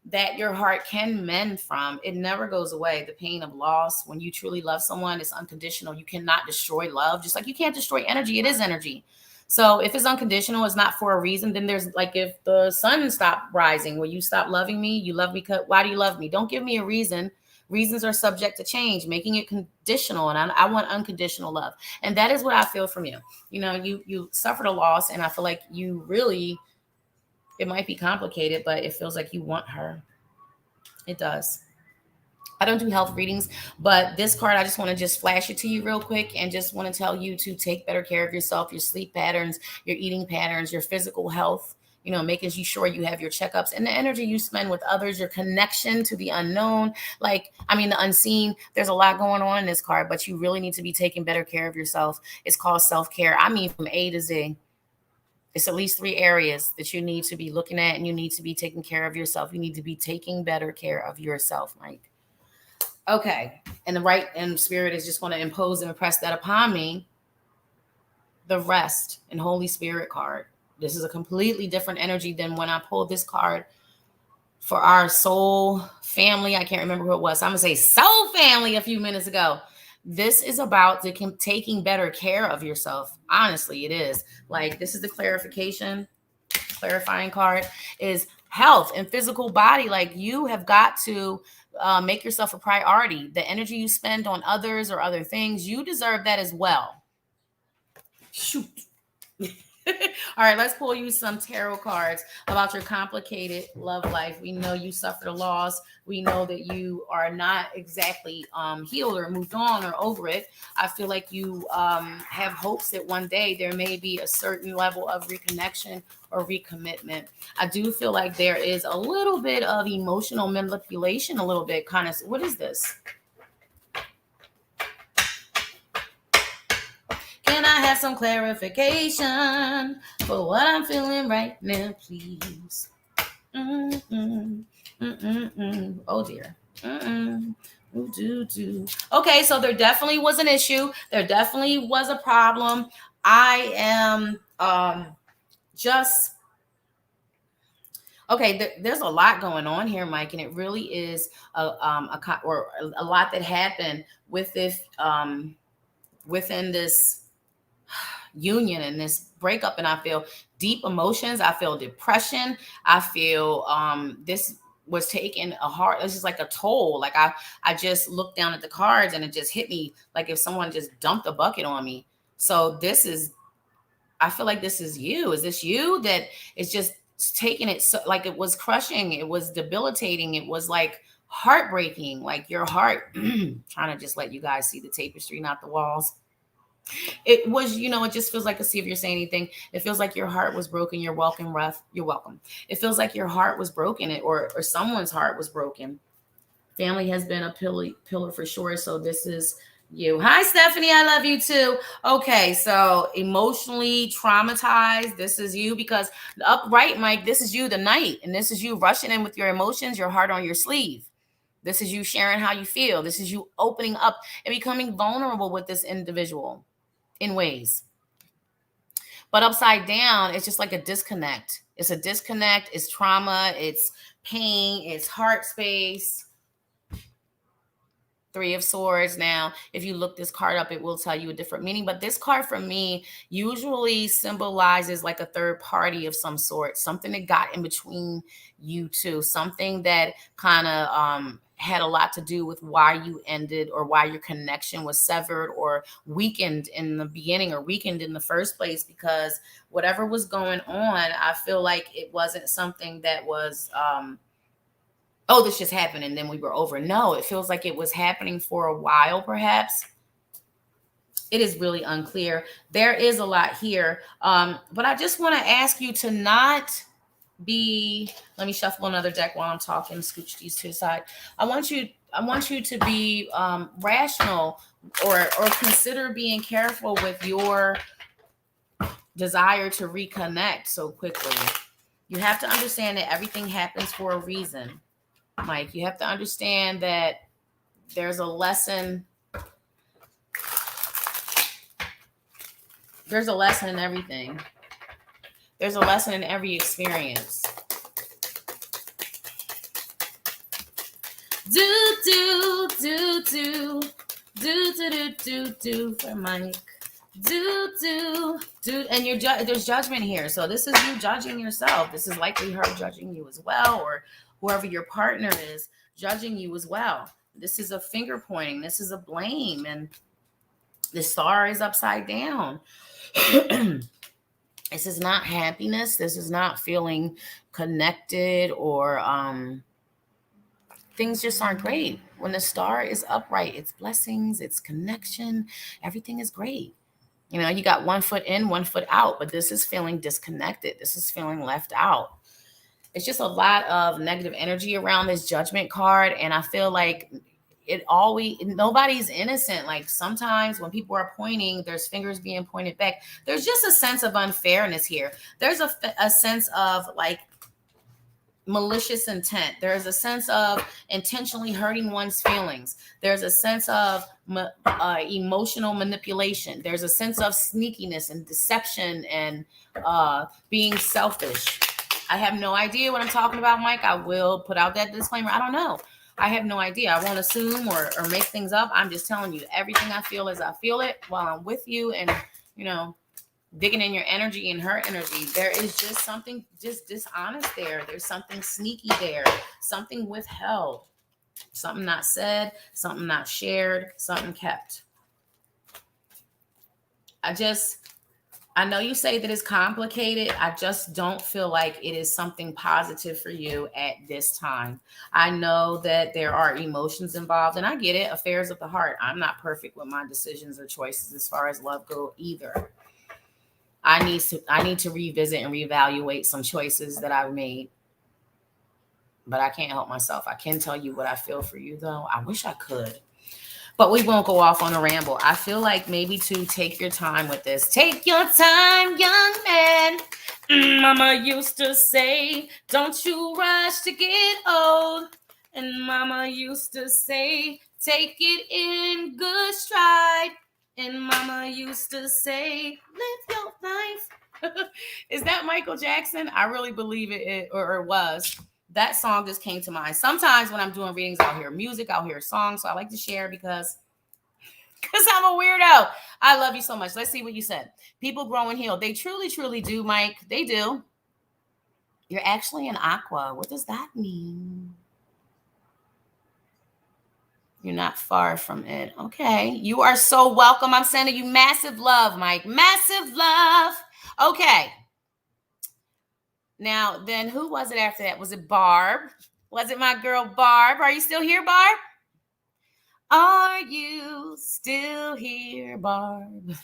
that your heart can mend from. It never goes away. The pain of loss, when you truly love someone, it's unconditional. You cannot destroy love, just like you can't destroy energy. It is energy. So if it's unconditional, it's not for a reason. Then there's like if the sun stopped rising, will you stop loving me? You love me. Why do you love me? Don't give me a reason. Reasons are subject to change, making it conditional. And I want unconditional love. And that is what I feel from you. You suffered a loss, and I feel like you really, it might be complicated, but it feels like you want her. It does. I don't do health readings, but this card, I just want to just flash it to you real quick and just want to tell you to take better care of yourself, your sleep patterns, your eating patterns, your physical health. Making sure you have your checkups and the energy you spend with others, your connection to the unknown, the unseen. There's a lot going on in this card, but you really need to be taking better care of yourself. It's called self-care. I mean, from A to Z. It's at least 3 areas that you need to be looking at, and you need to be taking care of yourself. You need to be taking better care of yourself, Mike. Okay. And Spirit is just going to impose and impress that upon me. The Rest and Holy Spirit card. This is a completely different energy than when I pulled this card for our soul family. I can't remember who it was. I'm going to say soul family a few minutes ago. This is about taking better care of yourself. Honestly, it is. This is the clarifying card is health and physical body. You have got to make yourself a priority. The energy you spend on others or other things, you deserve that as well. Shoot. All right, let's pull you some tarot cards about your complicated love life. We know you suffered a loss. We know that you are not exactly healed or moved on or over it. I feel like you have hopes that one day there may be a certain level of reconnection or recommitment. I do feel like there is a little bit of emotional manipulation, a little bit kind of. What is this? Can I have some clarification for what I'm feeling right now, please? Oh dear. Okay, so there definitely was an issue. There definitely was a problem. I am just okay. There's a lot going on here, Mike, and it really is a lot that happened with this within this union and this breakup, and I feel deep emotions. I feel depression. I feel this was taking a hard, this is like a toll. Like I just looked down at the cards and it just hit me like if someone just dumped a bucket on me. So this is, I feel like this is you. Is this you that is just taking it so like it was crushing, it was debilitating, it was like heartbreaking, like your heart trying to just let you guys see the tapestry, not the walls. It was, it just feels like, to see if you're saying anything. It feels like your heart was broken. You're welcome, Ref. You're welcome. It feels like your heart was broken, or someone's heart was broken. Family has been a pillar for sure. So this is you. Hi, Stephanie. I love you too. Okay, so emotionally traumatized. This is you, because the upright, Mike, this is you tonight. And this is you rushing in with your emotions, your heart on your sleeve. This is you sharing how you feel. This is you opening up and becoming vulnerable with this individual in ways. But upside down, it's just like a disconnect. It's a disconnect. It's trauma. It's pain. It's heart space. Three of Swords. Now, if you look this card up, it will tell you a different meaning. But this card for me usually symbolizes like a third party of some sort, something that got in between you two, something that kind of had a lot to do with why you ended, or why your connection was severed or weakened in the beginning, or weakened in the first place, because whatever was going on, I feel like it wasn't something that was oh, this just happened and then we were over. No, it feels like it was happening for a while, perhaps. It is really unclear. There is a lot here. But I just want to ask you to not be, let me shuffle another deck while I'm talking, scooch these to the side. I want you to be rational, or consider being careful with your desire to reconnect so quickly. You have to understand that everything happens for a reason. Mike, you have to understand that there's a lesson. There's a lesson in everything. There's a lesson in every experience. Do for Mike. Do. And there's judgment here. So this is you judging yourself. This is likely her judging you as well, or whoever your partner is judging you as well. This is a finger pointing. This is a blame. And the star is upside down. This is not happiness. This is not feeling connected, or things just aren't great. When the star is upright, it's blessings, it's connection. Everything is great. You got one foot in, one foot out, but this is feeling disconnected. This is feeling left out. It's just a lot of negative energy around this judgment card. And I feel like nobody's innocent. Like sometimes when people are pointing, there's fingers being pointed back. There's just a sense of unfairness here. There's a sense of like malicious intent. There's a sense of intentionally hurting one's feelings. There's a sense of emotional manipulation. There's a sense of sneakiness and deception and being selfish. I have no idea what I'm talking about, Mike. I will put out that disclaimer. I don't know. I have no idea. I won't assume or make things up. I'm just telling you everything I feel as I feel it while I'm with you, and, digging in your energy and her energy. There is just something just dishonest there. There's something sneaky there, something withheld, something not said, something not shared, something kept. I just I know you say that it's complicated. I just don't feel like it is something positive for you at this time. I know that there are emotions involved, and I get it, affairs of the heart. I'm not perfect with my decisions or choices as far as love go either. I need to revisit and reevaluate some choices that I've made, but I can't help myself. I can tell you what I feel for you though. I wish I could. But we won't go off on a ramble. I feel like maybe to take your time with this. Take your time, young man. Mama used to say, don't you rush to get old. And Mama used to say, take it in good stride. And Mama used to say, live your life. Is that Michael Jackson? I really believe or it was. That song just came to mind. Sometimes when I'm doing readings, I'll hear music, I'll hear songs. So I like to share because I'm a weirdo. I love you so much. Let's see what you said. People grow and heal. They truly, truly do, Mike. They do. You're actually an aqua. What does that mean? You're not far from it. Okay. You are so welcome. I'm sending you massive love, Mike. Massive love. Okay. Now, then who was it after that? Was it Barb? Was it my girl Barb? Are you still here, Barb? Are you still here, Barb?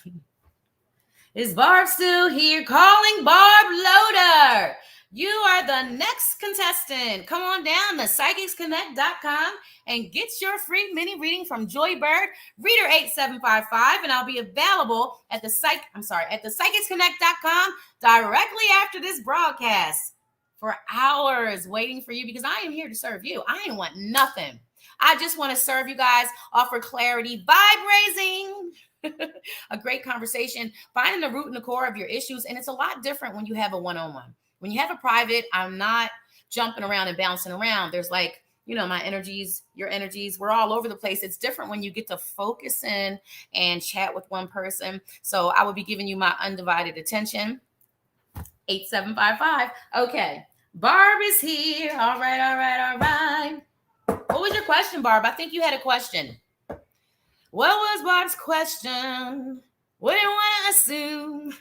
Is Barb still here? Calling Barb Loader. You are the next contestant. Come on down to psychicsconnect.com and get your free mini reading from Joy Bird, Reader 8755, and I'll be available at the psychicsconnect.com directly after this broadcast for hours waiting for you because I am here to serve you. I ain't want nothing. I just want to serve you guys, offer clarity, vibe raising. A great conversation, finding the root and the core of your issues. And it's a lot different when you have a one-on-one. When you have a private, I'm not jumping around and bouncing around. There's like, my energies, your energies, we're all over the place. It's different when you get to focus in and chat with one person. So I will be giving you my undivided attention. 8755. Okay. Barb is here. All right. What was your question, Barb? I think you had a question. What was Barb's question? Wouldn't want to assume.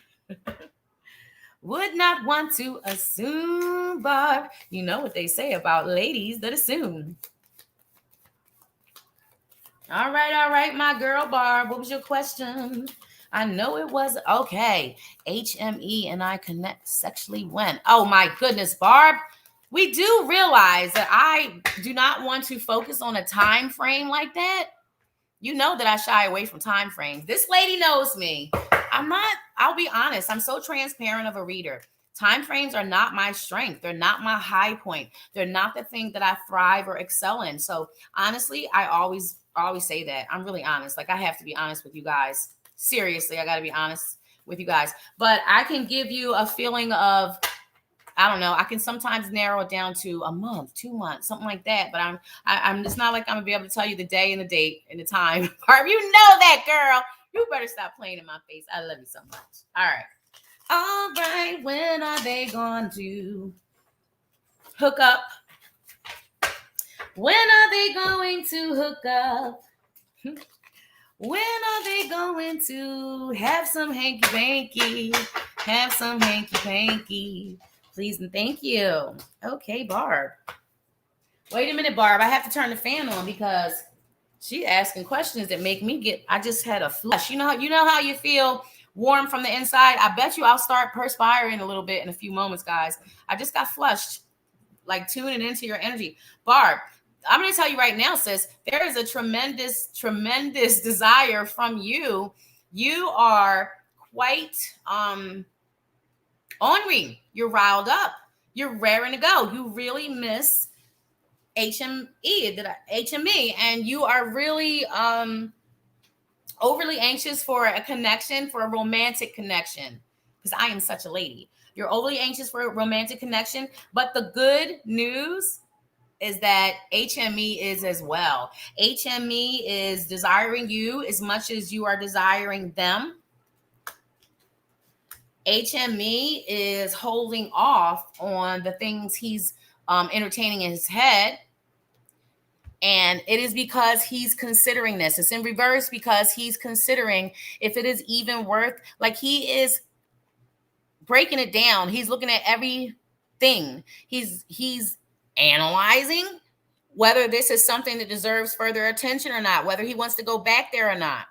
Would not want to assume, Barb. You know what they say about ladies that assume. All right, my girl Barb. What was your question? I know it was okay. HME and I connect sexually when? Oh my goodness, Barb. We do realize that I do not want to focus on a time frame like that. You know that I shy away from time frames. This lady knows me. I'll be honest. I'm so transparent of a reader. Time frames are not my strength. They're not my high point. They're not the thing that I thrive or excel in. So honestly, I always say that. I'm really honest. Like I have to be honest with you guys. Seriously, I got to be honest with you guys. But I can give you a feeling of, I don't know. I can sometimes narrow it down to a month, 2 months, something like that. But I'm just not like I'm gonna be able to tell you the day and the date and the time. Barb, you know that, girl. You better stop playing in my face. I love you so much. All right. When are they going to hook up? When are they going to hook up? When are they going to have some hanky-panky? Have some hanky-panky. Please and thank you. Okay, Barb. Wait a minute, Barb. I have to turn the fan on because she's asking questions that make me I just had a flush. You know how you feel warm from the inside? I bet you I'll start perspiring a little bit in a few moments, guys. I just got flushed, like tuning into your energy. Barb, I'm going to tell you right now, sis, there is a tremendous, tremendous desire from you. You are quite ornery. You're riled up. You're raring to go. You really miss HME, and you are really overly anxious for a connection, for a romantic connection, because I am such a lady. You're overly anxious for a romantic connection, but the good news is that HME is as well. HME is desiring you as much as you are desiring them. HME is holding off on the things he's entertaining in his head. And it is because he's considering this. It's in reverse because he's considering if it is even worth, like he is breaking it down. He's looking at everything. He's analyzing whether this is something that deserves further attention or not, whether he wants to go back there or not.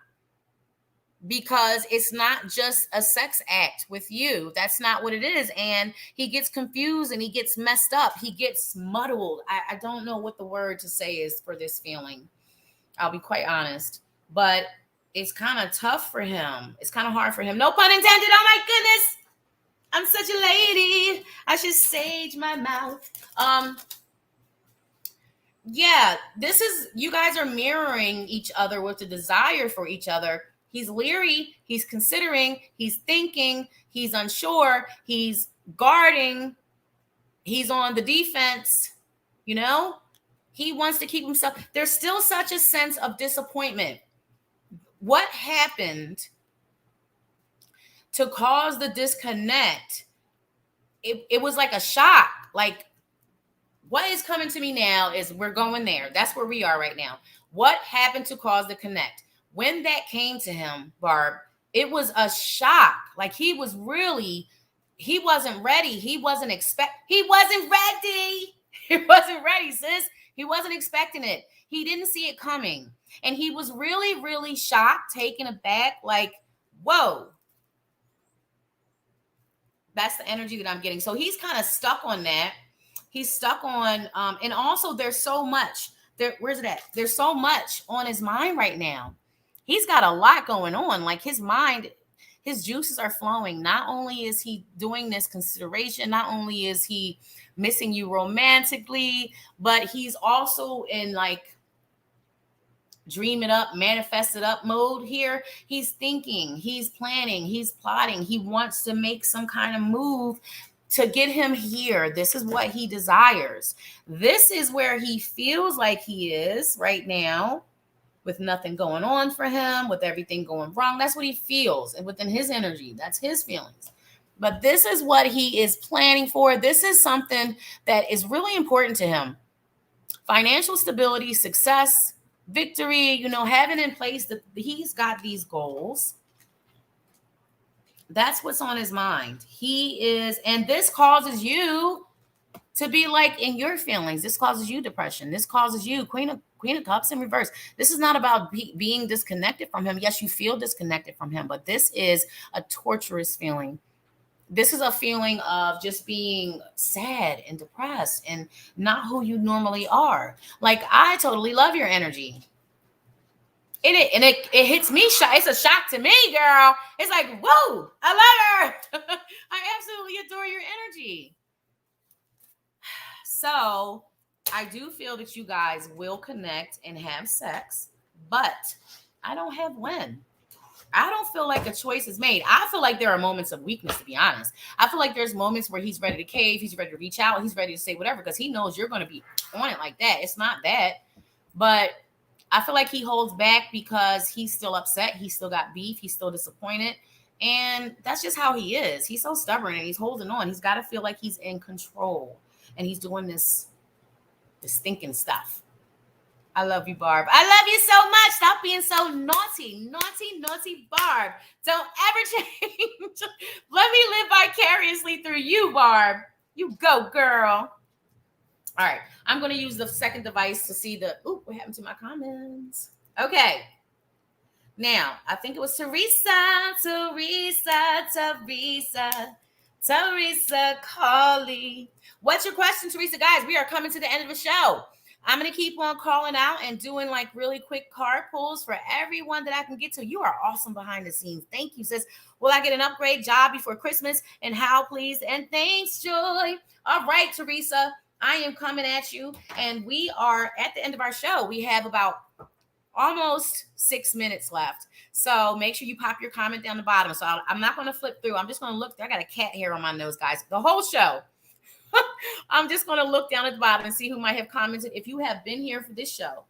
Because it's not just a sex act with you. That's not what it is. And he gets confused and he gets messed up. He gets muddled. I don't know what the word to say is for this feeling. I'll be quite honest. But it's kind of tough for him. It's kind of hard for him. No pun intended. Oh my goodness. I'm such a lady. I should sage my mouth. Yeah, this is, you guys are mirroring each other with the desire for each other. He's leery, he's considering, he's thinking, he's unsure, he's guarding, he's on the defense, you know? He wants to keep himself. There's still such a sense of disappointment. What happened to cause the disconnect? It was like a shock. Like, what is coming to me now is we're going there. That's where we are right now. What happened to cause the connect? When that came to him, Barb, it was a shock. Like he wasn't ready. He wasn't ready. He wasn't ready, sis. He wasn't expecting it. He didn't see it coming. And he was really, really shocked, taken aback, like, whoa. That's the energy that I'm getting. So he's kind of stuck on that. He's stuck on, and also there's so much. Where's it at? There's so much on his mind right now. He's got a lot going on. Like his mind, his juices are flowing. Not only is he doing this consideration, not only is he missing you romantically, but he's also in like dream it up, manifest it up mode here. He's thinking, he's planning, he's plotting. He wants to make some kind of move to get him here. This is what he desires. This is where he feels like he is right now, with nothing going on for him, with everything going wrong. That's what he feels. And within his energy, that's his feelings. But this is what he is planning for. This is something that is really important to him. Financial stability, success, victory, having in place that he's got these goals. That's what's on his mind. And this causes you to be like in your feelings. This causes you depression. This causes you Queen of Cups in reverse. This is not about being disconnected from him. Yes, you feel disconnected from him, but this is a torturous feeling. This is a feeling of just being sad and depressed and not who you normally are. Like, I totally love your energy. It hits me. It's a shock to me, girl. It's like, whoa, I love her. I absolutely adore your energy. So I do feel that you guys will connect and have sex, but I don't have when. I don't feel like a choice is made. I feel like there are moments of weakness, to be honest. I feel like there's moments where he's ready to cave, he's ready to reach out, he's ready to say whatever, because he knows you're going to be on it like that. It's not that. But I feel like he holds back because he's still upset. He's still got beef. He's still disappointed. And that's just how he is. He's so stubborn and he's holding on. He's got to feel like he's in control. And he's doing this thinking stuff. I love you, Barb. I love you so much. Stop being so naughty. Naughty Barb. Don't ever change. Let me live vicariously through you, Barb. You go, girl. All right. I'm going to use the second device to see what happened to my comments? Okay. Now, I think it was Teresa Colley. What's your question, Teresa? Guys, we are coming to the end of the show. I'm going to keep on calling out and doing like really quick card pulls for everyone that I can get to. You are awesome behind the scenes. Thank you, sis. Will I get an upgrade job before Christmas? And how, please? And thanks, Joy. All right, Teresa, I am coming at you. And we are at the end of our show. We have about almost 6 minutes left. So make sure you pop your comment down the bottom. So I'm not going to flip through. I'm just going to look. I got a cat hair on my nose, guys. The whole show. I'm just going to look down at the bottom and see who might have commented. If you have been here for this show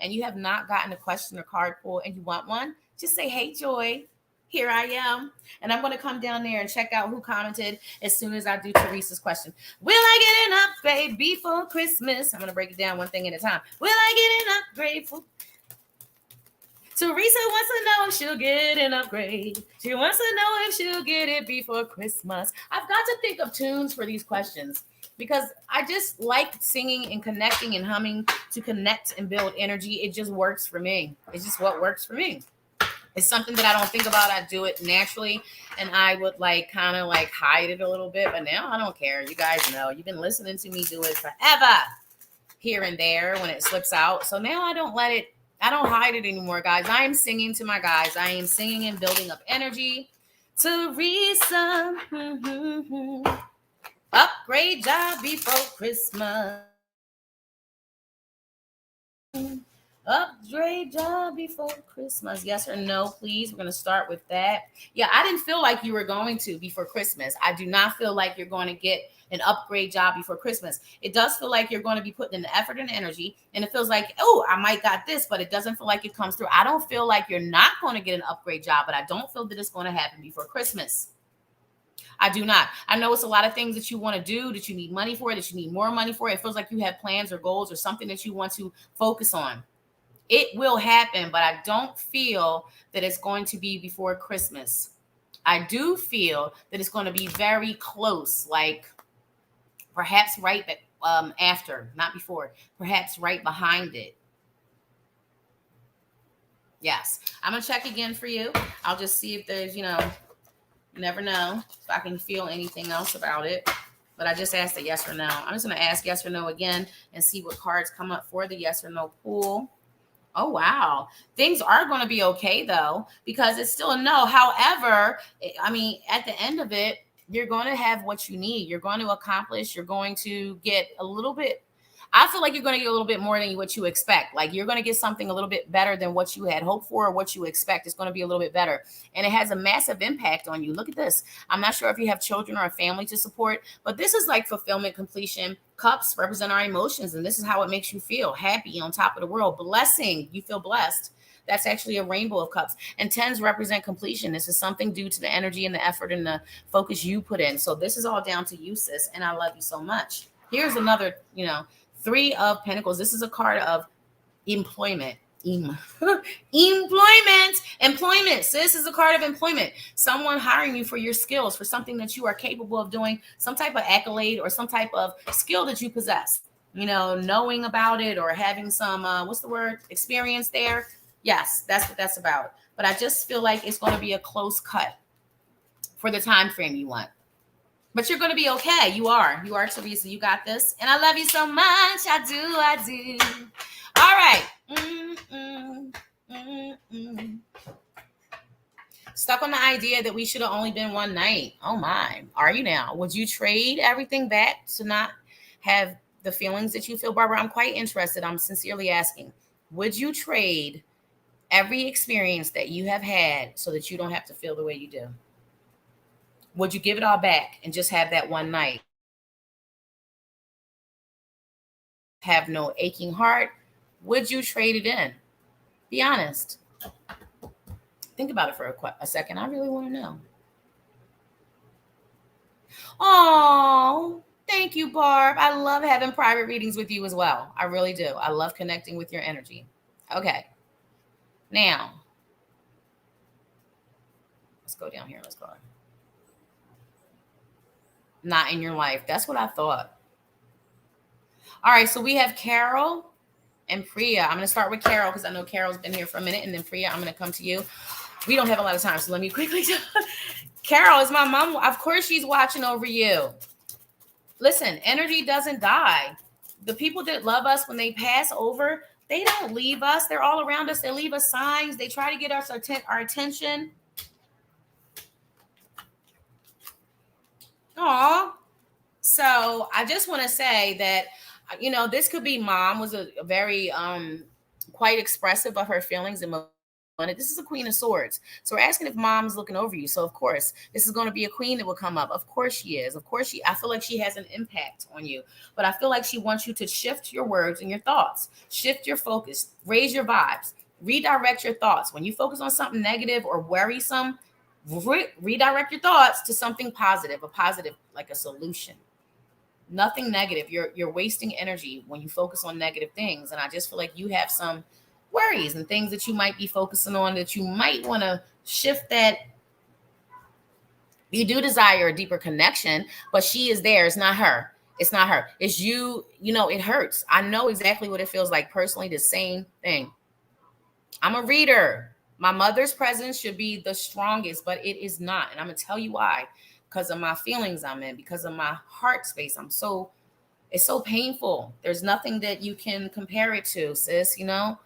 and you have not gotten a question or card pull and you want one, just say, hey, Joy, here I am. And I'm going to come down there and check out who commented as soon as I do Teresa's question. Will I get an upgrade before Christmas? I'm going to break it down one thing at a time. Will I get an upgrade for Teresa wants to know if she'll get an upgrade. She wants to know if she'll get it before Christmas. I've got to think of tunes for these questions because I just like singing and connecting and humming to connect and build energy. It just works for me. It's just what works for me. It's something that I don't think about. I do it naturally, and I would like kind of like hide it a little bit, but now I don't care. You guys know, you've been listening to me do it forever, here and there when it slips out. So now I don't let it, I don't hide it anymore, guys. I am singing to my guys. I am singing and building up energy. Teresa, upgrade job before Christmas. Upgrade job before Christmas. Yes or no, please? We're going to start with that. Yeah, I didn't feel like you were going to before Christmas. I do not feel like you're going to get an upgrade job before Christmas. It does feel like you're going to be putting in the effort and energy, and it feels like, oh, I might got this, but it doesn't feel like it comes through. I don't feel like you're not going to get an upgrade job, but I don't feel that it's going to happen before Christmas. I do not. I know it's a lot of things that you want to do, that you need money for, that you need more money for. It feels like you have plans or goals or something that you want to focus on. It will happen, but I don't feel that it's going to be before Christmas. I do feel that it's going to be very close, like perhaps right after, not before, perhaps right behind it. Yes. I'm going to check again for you. I'll just see if there's, you never know if I can feel anything else about it. But I just asked a yes or no. I'm just going to ask yes or no again and see what cards come up for the yes or no pool. Oh, wow. Things are going to be okay, though, because it's still a no. However, I mean, at the end of it, you're going to have what you need. You're going to accomplish. You're going to get a little bit. I feel like you're going to get a little bit more than what you expect. Like you're going to get something a little bit better than what you had hoped for or what you expect. It's going to be a little bit better. And it has a massive impact on you. Look at this. I'm not sure if you have children or a family to support, but this is like fulfillment, completion. Cups represent our emotions, and this is how it makes you feel happy, on top of the world. Blessing. You feel blessed. That's actually a rainbow of cups. And tens represent completion. This is something due to the energy and the effort and the focus you put in. So this is all down to you, sis. And I love you so much. Here's another, Three of Pentacles. This is a card of employment. Employment. So this is a card of employment. Someone hiring you for your skills, for something that you are capable of doing, some type of accolade or some type of skill that you possess. Knowing about it or having some, experience there. Yes, that's what that's about. But I just feel like it's going to be a close cut for the time frame you want. But you're going to be okay. You are, Teresa. You got this. And I love you so much. I do. All right. Stuck on the idea that we should have only been one night. Oh, my. Are you now? Would you trade everything back to not have the feelings that you feel, Barbara? I'm quite interested. I'm sincerely asking. Would you trade every experience that you have had so that you don't have to feel the way you do? Would you give it all back and just have that one night? Have no aching heart? Would you trade it in? Be honest. Think about it for a second. I really want to know. Oh, thank you, Barb. I love having private readings with you as well. I really do. I love connecting with your energy. Okay. Now, let's go down here. Let's go. Not in your life. That's what I thought. All right, so we have Carol and Priya. I'm going to start with Carol because I know Carol's been here for a minute, and then Priya, I'm going to come to you. We don't have a lot of time, so let me quickly. Carol is my mom. Of course, she's watching over you. Listen, energy doesn't die. The people that love us, when they pass over, they don't leave us. They're all around us. They leave us signs. They try to get our attention. Aw. So I just want to say that, this could be mom was a very quite expressive of her feelings and this is a Queen of Swords. So we're asking if mom's looking over you. So of course, this is going to be a queen that will come up. Of course she is. Of course I feel like she has an impact on you, but I feel like she wants you to shift your words and your thoughts, shift your focus, raise your vibes, redirect your thoughts. When you focus on something negative or worrisome, redirect your thoughts to something positive, like a solution. Nothing negative. You're wasting energy when you focus on negative things. And I just feel like you have some worries and things that you might be focusing on that you might want to shift that. You do desire a deeper connection, but she is there. It's not her. It's not her. It's you. You know, it hurts. I know exactly what it feels like personally, the same thing. I'm a reader. My mother's presence should be the strongest, but it is not. And I'm going to tell you why. Because of my feelings I'm in, because of my heart space. It's so painful. There's nothing that you can compare it to, sis. You know,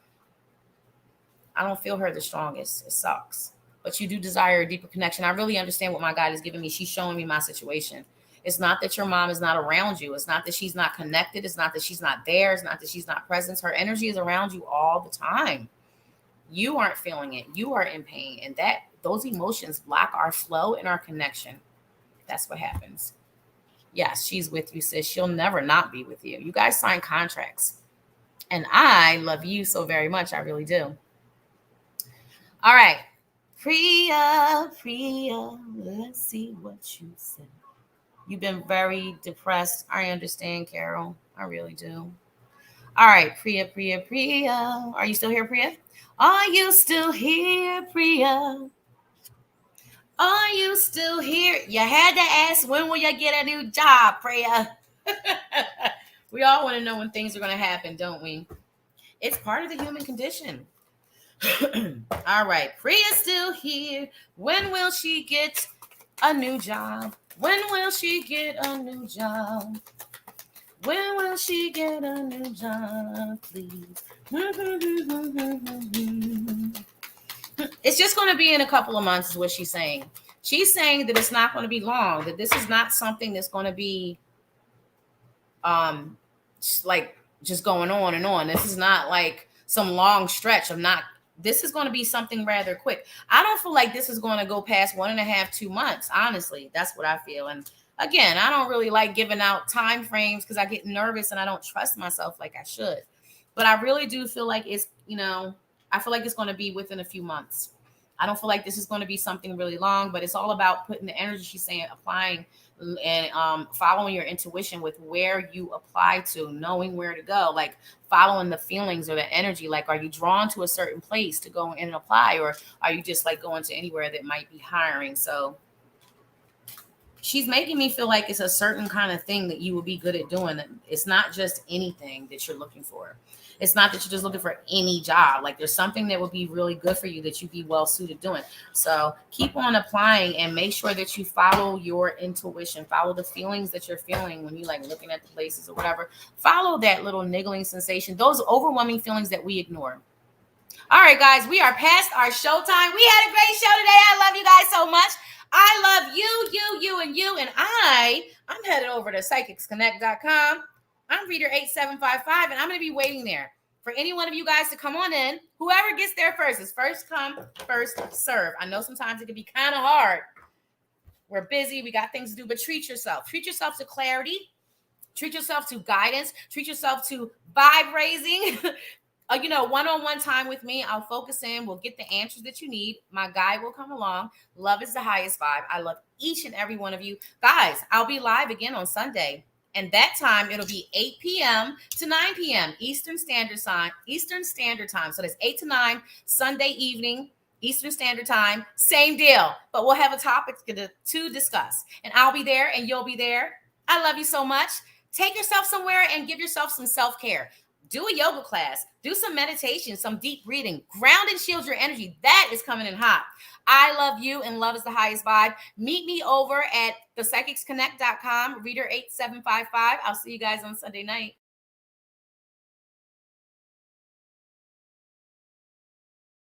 I don't feel her the strongest. It sucks. But you do desire a deeper connection. I really understand what my God is giving me. She's showing me my situation. It's not that your mom is not around you. It's not that she's not connected. It's not that she's not there. It's not that she's not present. Her energy is around you all the time. You aren't feeling it. You are in pain. And that those emotions block our flow and our connection. That's what happens. Yes, she's with you, sis. She'll never not be with you. You guys sign contracts. And I love you so very much. I really do. All right. Priya, let's see what you said. You've been very depressed. I understand, Carol. I really do. All right, Priya. Are you still here, Priya? Are you still here, Priya? Are you still here? You had to ask, when will you get a new job, Priya? We all want to know when things are going to happen, don't we? It's part of the human condition. All right, Priya's still here. When will she get a new job? When will she get a new job? When will she get a new job, please? It's just going to be in a couple of months is what she's saying. She's saying that it's not going to be long, that this is not something that's going to be like just going on and on. This is not like some long stretch of not. This is going to be something rather quick. I don't feel like this is going to go past 1.5, 2 months. Honestly, that's what I feel. And again, I don't really like giving out time frames because I get nervous and I don't trust myself like I should. But I really do feel like it's, I feel like it's going to be within a few months. I don't feel like this is going to be something really long, but it's all about putting the energy, she's saying, applying and following your intuition with where you apply to, knowing where to go, like following the feelings or the energy. Like, are you drawn to a certain place to go in and apply, or are you just like going to anywhere that might be hiring? So she's making me feel like it's a certain kind of thing that you will be good at doing. It's not just anything that you're looking for. It's not that you're just looking for any job. Like, there's something that would be really good for you that you'd be well suited doing. So keep on applying and make sure that you follow your intuition, follow the feelings that you're feeling when you like looking at the places or whatever. Follow that little niggling sensation, those overwhelming feelings that we ignore. All right, guys, we are past our show time. We had a great show today. I love you guys so much. I love you, and you. And I'm headed over to psychicsconnect.com. I'm reader 8755, and I'm going to be waiting there for any one of you guys to come on in. Whoever gets there first is first come, first serve. I know sometimes it can be kind of hard. We're busy. We got things to do, but treat yourself. Treat yourself to clarity. Treat yourself to guidance. Treat yourself to vibe raising. One-on-one time with me. I'll focus in. We'll get the answers that you need. My guide will come along. Love is the highest vibe. I love each and every one of you. Guys, I'll be live again on Sunday. And that time, it'll be 8 p.m. to 9 p.m. Eastern Standard Time. So that's 8 to 9, Sunday evening, Eastern Standard Time. Same deal. But we'll have a topic to discuss. And I'll be there and you'll be there. I love you so much. Take yourself somewhere and give yourself some self-care. Do a yoga class, do some meditation, some deep breathing, ground and shield your energy. That is coming in hot. I love you, and love is the highest vibe. Meet me over at thepsychicsconnect.com, reader 8755. I'll see you guys on Sunday night.